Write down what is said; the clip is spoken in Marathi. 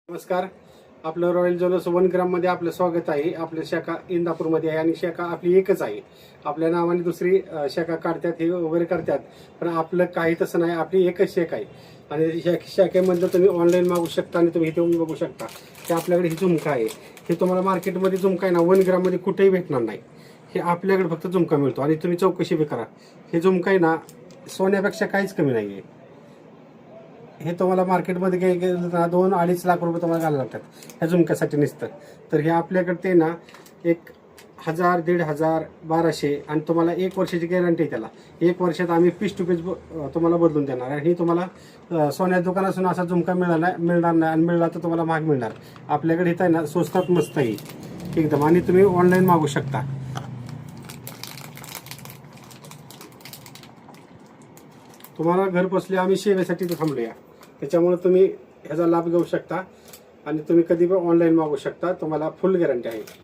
नमस्कार. आपलं रॉयल ज्वेलर्स 1 ग्राममध्ये आपलं स्वागत आहे. आपल्या शाखा इंदापूरमध्ये आहे आणि शाखा आपली एकच आहे. आपल्या नावाने दुसरी शाखा काढतात हे वगैरे करतात, पण आपलं काही तसं नाही. आपली एकच शाखा आहे आणि शाखेमधलं तुम्ही ऑनलाईन मागू शकता आणि तुम्ही इथे येऊन बघू शकता. ते आपल्याकडे ही झुमका आहे. हे तुम्हाला मार्केटमध्ये झुमका आहे ना 1 ग्राममध्ये कुठेही भेटणार नाही. हे आपल्याकडे फक्त झुमका मिळतो आणि तुम्ही चौकशी बी करा. हे झुमका आहे ना सोन्यापेक्षा काहीच कमी नाही आहे. हे तुम्हाला मार्केटमध्ये काही 2-2.5 लाख रुपये तुम्हाला घालायला लागतात ह्या झुमक्यासाठी नसतं. तर हे आपल्याकडे ते ना 1,000, 1,500, 1,200 आणि तुम्हाला 1 वर्षाची गॅरंटी आहे. त्याला 1 वर्षात आम्ही पीस टू पीस तुम्हाला बदलून देणार आणि तुम्हाला सोन्या दुकानातून असा झुमका मिळणार नाही आणि मिळाला तर तुम्हाला महाग मिळणार. आपल्याकडे इथं आहे ना स्वस्तात मस्त आहे एकदम आणि तुम्ही ऑनलाईन मागू शकता. तुम्हाला घरबसल्या आम्ही सेवेसाठी थांबलो या, त्याच्यामुळे तुम्ही ह्याचा लाभ घेऊ शकता आणि तुम्ही कधी पण ऑनलाईन मागू शकता. तुम्हाला फुल गॅरंटी आहे.